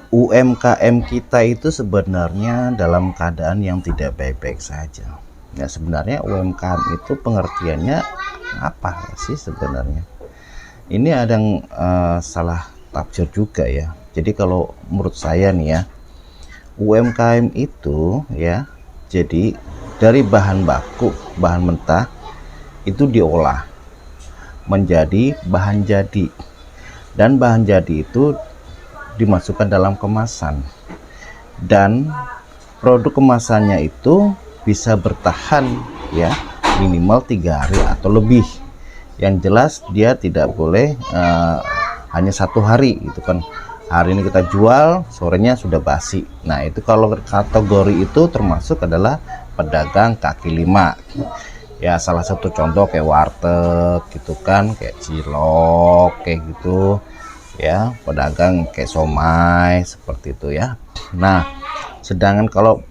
UMKM kita itu sebenarnya dalam keadaan yang tidak baik-baik saja. Ya sebenarnya UMKM itu pengertiannya apa sih sebenarnya? Ini ada yang salah tafsir juga ya. Jadi kalau menurut saya nih ya, UMKM itu ya, jadi dari bahan baku, bahan mentah itu diolah menjadi bahan jadi, dan bahan jadi itu dimasukkan dalam kemasan, dan produk kemasannya itu bisa bertahan ya minimal 3 hari atau lebih. Yang jelas dia tidak boleh hanya 1 hari itu kan. Hari ini kita jual, sorenya sudah basi. Nah itu kalau kategori itu termasuk adalah pedagang kaki lima ya. Salah satu contoh kayak warteg gitu kan, kayak cilok kayak gitu ya, pedagang kayak somai seperti itu ya. Nah sedangkan kalau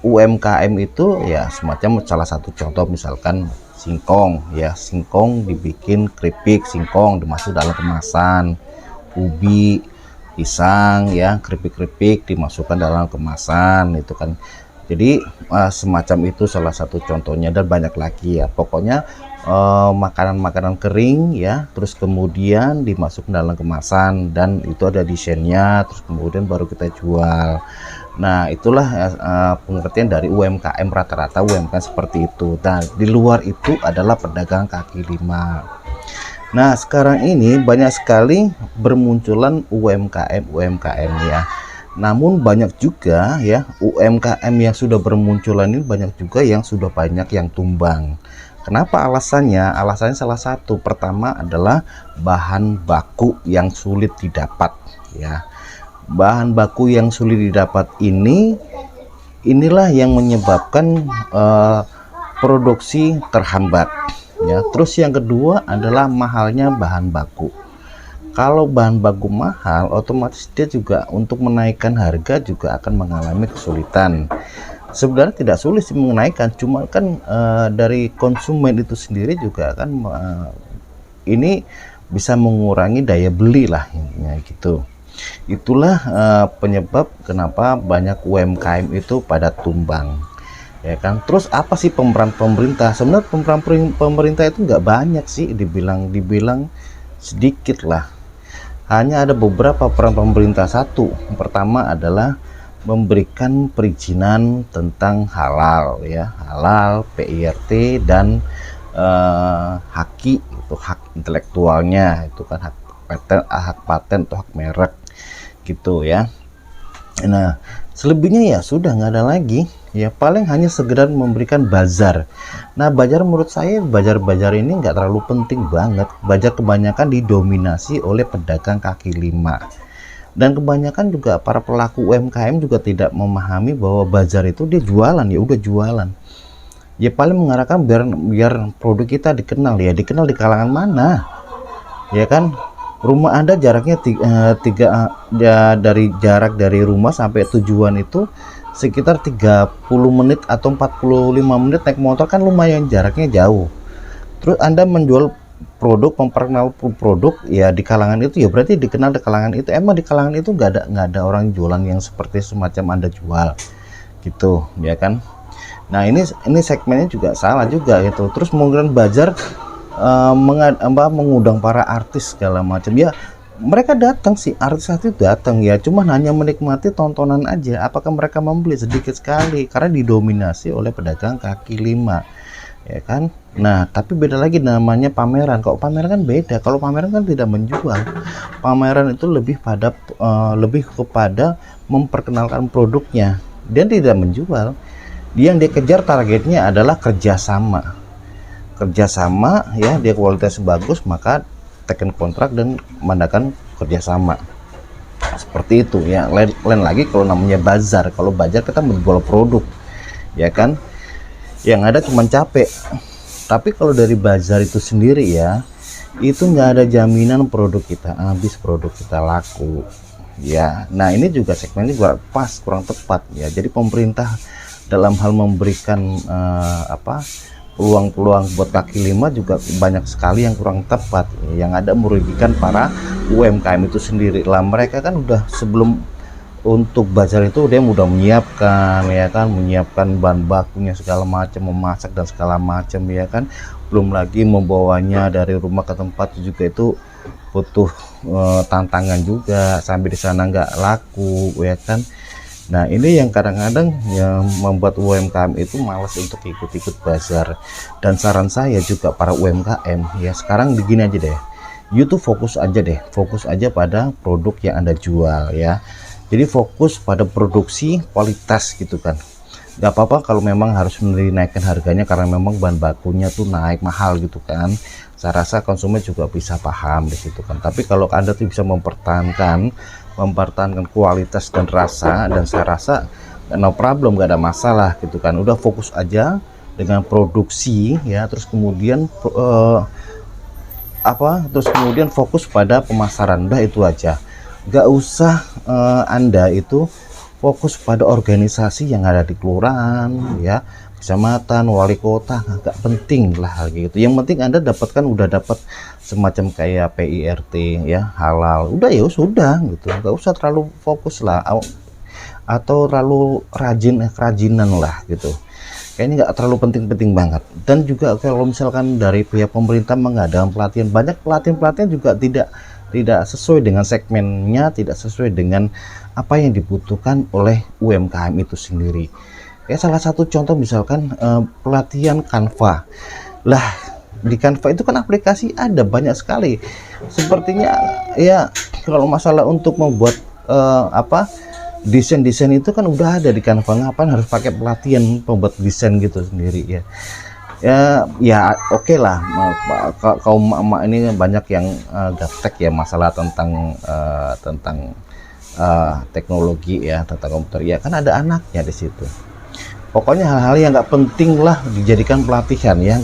UMKM itu ya semacam salah satu contoh misalkan singkong ya, singkong dibikin keripik singkong dimasuk dalam kemasan, ubi, pisang ya, keripik-keripik dimasukkan dalam kemasan itu kan. Jadi semacam itu salah satu contohnya, dan banyak lagi ya. Pokoknya makanan-makanan kering ya, terus kemudian dimasuk dalam kemasan dan itu ada desainnya, terus kemudian baru kita jual. Nah itulah pengertian dari UMKM, rata-rata UMKM seperti itu. Dan di luar itu adalah pedagang kaki lima. Nah sekarang ini banyak sekali bermunculan UMKM ya. Namun banyak juga ya UMKM yang sudah bermunculan ini, banyak juga yang sudah banyak yang tumbang. Kenapa alasannya? Alasannya salah satu, pertama adalah bahan baku yang sulit didapat ya. Bahan baku yang sulit didapat inilah yang menyebabkan produksi terhambat ya. Terus yang kedua adalah mahalnya bahan baku. Kalau bahan baku mahal, otomatis dia juga untuk menaikkan harga juga akan mengalami kesulitan. Sebenarnya tidak sulit sih menaikkan, cuma kan dari konsumen itu sendiri juga kan ini bisa mengurangi daya beli lah intinya gitu. Itulah penyebab kenapa banyak UMKM itu pada tumbang ya kan. Terus apa sih pemeran pemerintah? Sebenarnya pemeran pemerintah itu nggak banyak sih, dibilang sedikit lah. Hanya ada beberapa peran pemerintah. Satu, pertama adalah memberikan perizinan tentang halal ya, halal, PIRT, dan haki, itu hak intelektualnya, itu kan hak paten atau hak merek gitu ya. Nah selebihnya ya sudah nggak ada lagi ya, paling hanya sekedar memberikan bazar. Nah bazar menurut saya, bazar ini nggak terlalu penting banget. Bazar kebanyakan didominasi oleh pedagang kaki lima, dan kebanyakan juga para pelaku UMKM juga tidak memahami bahwa bazar itu dia jualan, ya udah jualan ya, paling mengarahkan biar produk kita dikenal ya, dikenal di kalangan mana ya kan. Rumah Anda jaraknya dari jarak dari rumah sampai tujuan itu sekitar 30 menit atau 45 menit naik motor, kan lumayan jaraknya jauh. Terus Anda menjual produk, memperkenalkan produk ya di kalangan itu, ya berarti dikenal di kalangan itu. Emang di kalangan itu nggak ada orang jualan yang seperti semacam Anda jual gitu ya kan. Nah ini segmennya juga salah juga gitu. Terus menggunakan bazar mengundang para artis segala macam ya, mereka datang sih, artis itu datang ya, cuman hanya menikmati tontonan aja. Apakah mereka membeli? Sedikit sekali, karena didominasi oleh pedagang kaki lima ya kan. Nah tapi beda lagi namanya pameran. Kalau pameran kan beda, kalau pameran kan tidak menjual. Pameran itu lebih kepada memperkenalkan produknya, dia tidak menjual. Yang dia kejar targetnya adalah kerjasama ya, dia kualitas bagus maka teken kontrak dan mengadakan kerjasama seperti itu ya. Lain lagi kalau namanya bazar. Kalau bazar kita menjual produk ya kan, yang ada cuma capek. Tapi kalau dari bazar itu sendiri ya, itu nggak ada jaminan produk kita habis, produk kita laku ya. Nah ini juga segmennya juga pas, kurang tepat ya. Jadi pemerintah dalam hal memberikan peluang-peluang buat kaki lima juga banyak sekali yang kurang tepat, yang ada merugikan para UMKM itu sendiri lah. Mereka kan udah sebelum untuk bazar itu dia mudah menyiapkan, ya kan, menyiapkan bahan bakunya segala macam, memasak dan segala macam, ya kan. Belum lagi membawanya dari rumah ke tempat juga itu butuh tantangan juga, sampai di sana nggak laku, ya kan. Nah, ini yang kadang-kadang yang membuat UMKM itu malas untuk ikut-ikut bazar. Dan saran saya juga para UMKM, ya sekarang begini aja deh, YouTube fokus aja deh, fokus aja pada produk yang Anda jual, ya. Jadi fokus pada produksi kualitas gitu kan. Gak apa-apa kalau memang harus menaikkan harganya karena memang bahan bakunya tuh naik mahal gitu kan. Saya rasa konsumen juga bisa paham di situ kan. Tapi kalau Anda tuh bisa mempertahankan kualitas dan rasa, dan saya rasa no problem, gak ada masalah gitu kan. Udah fokus aja dengan produksi, ya. Terus kemudian terus kemudian fokus pada pemasaran, udah itu aja. Gak usah Anda itu fokus pada organisasi yang ada di kelurahan, ya, kecamatan, wali kota, nggak penting lah hal gitu. Yang penting Anda udah dapat semacam kayak PIRT, ya, halal, udah ya sudah gitu. Nggak usah terlalu fokus lah atau terlalu kerajinan lah gitu. Kayaknya nggak terlalu penting-penting banget. Dan juga kalau misalkan dari pihak pemerintah mengadakan pelatihan, banyak pelatihan juga tidak sesuai dengan segmennya, tidak sesuai dengan apa yang dibutuhkan oleh UMKM itu sendiri. Ya, salah satu contoh misalkan pelatihan Canva. Lah, di Canva itu kan aplikasi ada banyak sekali. Sepertinya ya kalau masalah untuk membuat desain itu kan udah ada di Canva, ngapain harus pakai pelatihan pembuat desain gitu sendiri, ya. Ya oke lah, kaum emak ini banyak yang gaptek ya masalah tentang teknologi, ya, tentang komputer, ya kan ada anaknya di situ. Pokoknya hal-hal yang nggak penting lah dijadikan pelatihan, ya,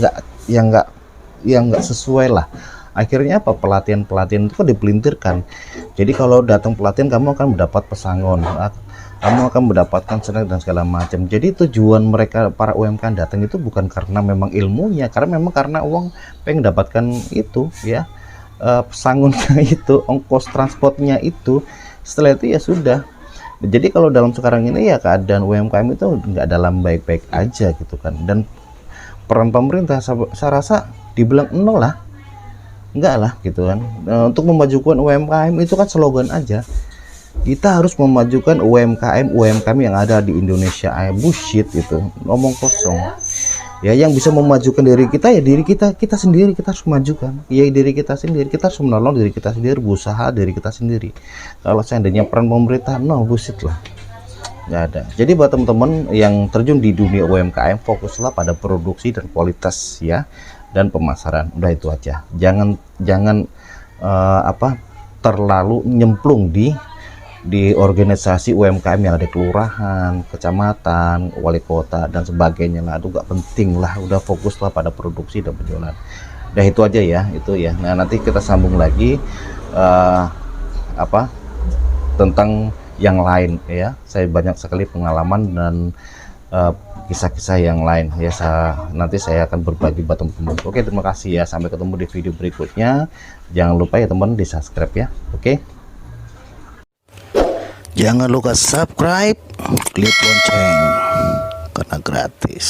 nggak sesuai lah. Akhirnya apa, pelatihan itu kan dipelintirkan. Jadi kalau datang pelatihan kamu akan mendapat pesangon, kamu akan mendapatkan senang dan segala macam. Jadi tujuan mereka para UMKM datang itu bukan karena memang ilmunya, karena memang karena uang, pengen dapatkan itu, ya, pesangonnya itu, ongkos transportnya itu. Setelah itu ya sudah. Jadi kalau dalam sekarang ini ya keadaan UMKM itu nggak dalam baik-baik aja gitu kan. Dan peran pemerintah saya rasa dibilang nol lah, enggak lah gitu kan. Untuk memajukan UMKM itu kan slogan aja. Kita harus memajukan UMKM yang ada di Indonesia. Bullshit itu, ngomong kosong. Ya, yang bisa memajukan diri kita ya diri kita sendiri. Kita harus memajukan ya diri kita sendiri. Kita harus menolong diri kita sendiri, berusaha diri kita sendiri. Kalau seandainya peran pemerintah, no, bullshit lah, nggak ada. Jadi buat teman-teman yang terjun di dunia UMKM, fokuslah pada produksi dan kualitas, ya, dan pemasaran. Udah itu aja. Jangan terlalu nyemplung di organisasi UMKM yang ada di kelurahan, kecamatan, wali kota dan sebagainya lah. Itu gak penting lah, udah fokuslah pada produksi dan penjualan. Udah itu aja ya, itu ya. Nah, nanti kita sambung lagi tentang yang lain, ya. Saya banyak sekali pengalaman dan kisah-kisah yang lain, ya. Nanti saya akan berbagi buat teman-teman. Oke, terima kasih ya. Sampai ketemu di video berikutnya. Jangan lupa ya teman, di subscribe ya. Oke. Jangan lupa subscribe, klik lonceng karena gratis.